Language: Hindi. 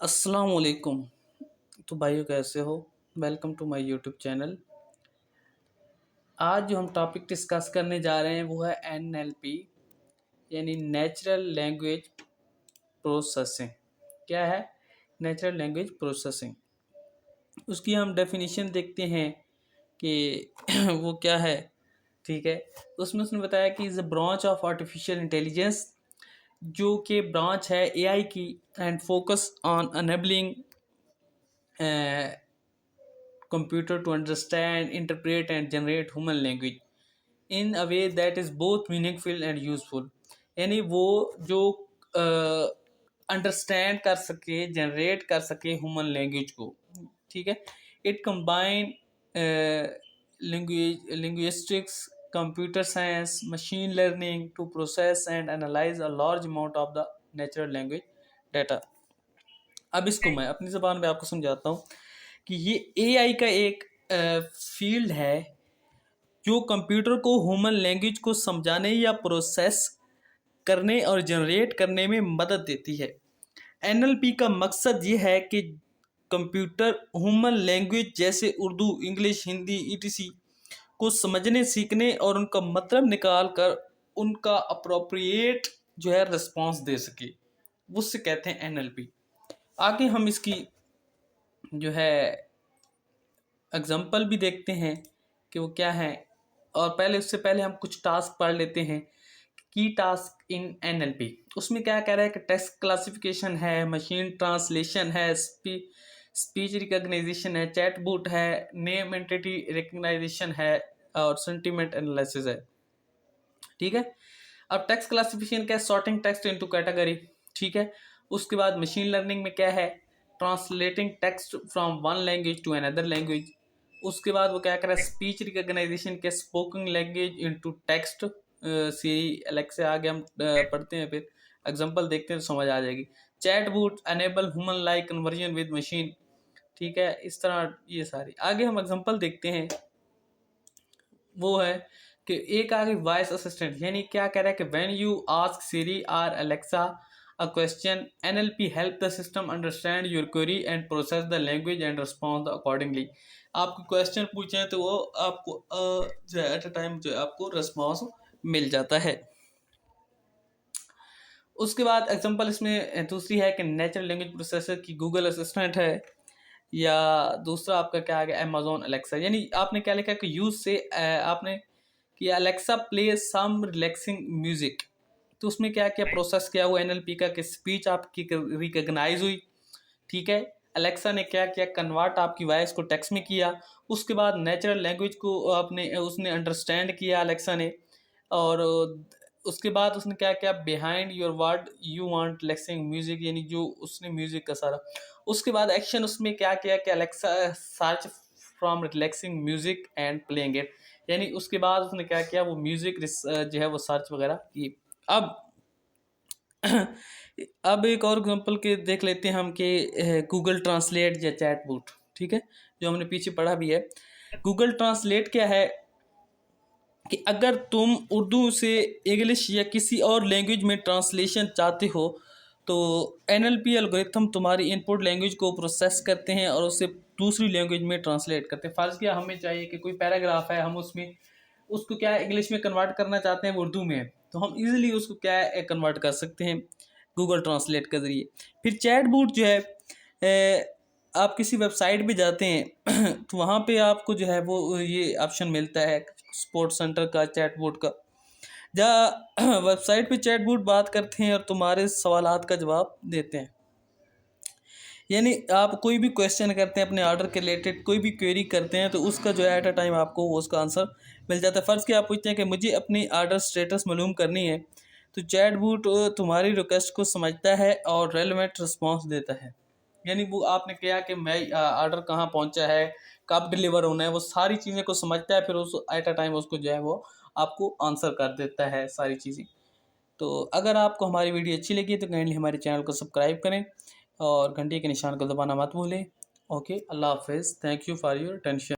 अस्सलाम वालेकुम। तो भाइयों कैसे हो? Welcome to my YouTube channel. आज जो हम टॉपिक डिस्कस करने जा रहे हैं वो है एनएलपी, यानी नेचुरल लैंग्वेज प्रोसेसिंग। क्या है नेचुरल लैंग्वेज प्रोसेसिंग? उसकी हम डेफिनेशन देखते हैं कि वो क्या है। ठीक है, उसमें उसने बताया कि is a branch of artificial intelligence, जो कि ब्रांच है एआई की, and focus on enabling computer to understand, interpret, and generate human language in a way that is both meaningful and useful। यानी वो जो अंडरस्टैंड कर सके, जनरेट कर सके ह्यूमन लैंग्वेज को। ठीक है, it combine linguistics, computer science, machine learning to process and analyse a large amount of the natural language data. अब इसको मैं अपनी ज़बान में आपको समझाता हूँ कि ये एआई का एक फील्ड है जो कंप्यूटर को ह्यूमन लैंग्वेज को समझाने या प्रोसेस करने और जनरेट करने में मदद देती है। एनएलपी का मकसद ये है कि कंप्यूटर ह्यूमन लैंग्वेज जैसे उर्दू, इंग्लिश, हिंदी ईटीसी को समझने, सीखने और उनका मतलब निकाल कर उनका अप्रोप्रिएट जो है रिस्पॉन्स दे सके। उससे कहते हैं एनएलपी। आगे हम इसकी जो है एग्जाम्पल भी देखते हैं कि वो क्या है। और पहले उससे पहले हम कुछ टास्क पढ़ लेते हैं। की टास्क इन एनएलपी, उसमें क्या कह रहा है कि टेक्स्ट क्लासिफिकेशन है, मशीन ट्रांसलेशन है, स्पीच रिकॉग्नाइजेशन है, चैटबॉट है, नेम एंटिटी रिकॉग्नाइजेशन है और सेंटिमेंट एनालिसिस है। ठीक है, अब टेक्स्ट क्लासिफिकेशन क्या है? Sorting text into category. ठीक है, उसके बाद मशीन लर्निंग में क्या है? Translating text from one language to another language. उसके बाद वो क्या कर रहा है? स्पीच रिकॉग्नाइजेशन के spoken language into text. Siri Alexa आगे हम पढ़ते हैं, फिर एग्जांपल देखते हैं तो समझ आ जाएगी। Chatbot enable human like conversion with machine. ठीक है, इस तरह ये सारी आगे हम एग्जांपल देखते हैं। वो है कि एक आगे वॉइस असिस्टेंट, यानी क्या कह रहा है कि व्हेन यू आस्क सिरी और Alexa a question, NLP help the system understand your query and process the language and respond accordingly. आपको क्वेश्चन पूछे तो वो आपको जो है एट अ टाइम जो है आपको रिस्पॉन्स मिल जाता है। उसके बाद एग्जांपल इसमें दूसरी है कि नेचुरल लैंग्वेज प्रोसेसर की गूगल असिस्टेंट है, या दूसरा आपका क्या आ गया? Amazon Alexa. यानी आपने क्या लिखा कि यूज से आपने कि Alexa play some relaxing music, तो उसमें क्या क्या प्रोसेस किया हुआ एनएलपी का कि स्पीच आपकी रिकॉग्नाइज हुई। ठीक है, अलेक्सा ने क्या किया? कन्वर्ट आपकी वॉइस को टेक्स्ट में किया। उसके बाद नेचुरल लैंग्वेज को आपने उसने अंडरस्टैंड किया अलेक्सा ने। और उसके बाद उसने क्या किया? Behind your word you want relaxing music, यानी जो उसने म्यूजिक का सारा। उसके बाद एक्शन उसमें क्या किया कि Alexa search from relaxing music and playing it, यानी उसके बाद उसने क्या किया? वो म्यूजिक जो है वो सर्च वगैरह की। अब अब एक और एग्जांपल के देख लेते हैं हम कि गूगल ट्रांसलेट या चैटबॉट। ठीक है, जो हमने पीछे पढ़ा भी है। गूगल ट्रांसलेट क्या है कि अगर तुम उर्दू से इंग्लिश या किसी और लैंग्वेज में ट्रांसलेशन चाहते हो तो एनएलपी एल्गोरिथम तुम्हारी इनपुट लैंग्वेज को प्रोसेस करते हैं और उसे दूसरी लैंग्वेज में ट्रांसलेट करते हैं। फ़र्ज़ किया हमें चाहिए कि कोई पैराग्राफ है, हम उसमें उसको क्या है इंग्लिश में कन्वर्ट करना चाहते हैं, उर्दू में, तो हम इजीली उसको क्या है कन्वर्ट कर सकते हैं गूगल ट्रांसलेट के ज़रिए। फिर चैटबॉट जो है आप किसी वेबसाइट पे जाते हैं तो वहाँ पे आपको जो है वो ये ऑप्शन मिलता है सपोर्ट सेंटर का, चैटबॉट का, जहाँ वेबसाइट पे चैटबॉट बात करते हैं और तुम्हारे सवालात का जवाब देते हैं। यानी आप कोई भी क्वेश्चन करते हैं अपने ऑर्डर के रिलेटेड, कोई भी क्वेरी करते हैं तो उसका जो है एट अ टाइम आपको उसका आंसर मिल जाता है। फ़र्ज़ कि आप पूछते हैं कि मुझे अपनी ऑर्डर स्टेटस मालूम करनी है, तो चैटबॉट तुम्हारी रिक्वेस्ट को समझता है और रेलेवेंट रिस्पॉन्स देता है। यानी वो आपने किया कि मैं ऑर्डर कहाँ पहुँचा है, कब डिलीवर होना है, वो सारी चीज़ें को समझता है, फिर उस एट अ टाइम उसको जो है वो आपको आंसर कर देता है सारी चीज़ें। तो अगर आपको हमारी वीडियो अच्छी लगी तो काइंडली हमारे चैनल को सब्सक्राइब करें और घंटी के निशान को दबाना मत भूलें। ओके, अल्लाह हाफिज़। Thank you for your attention.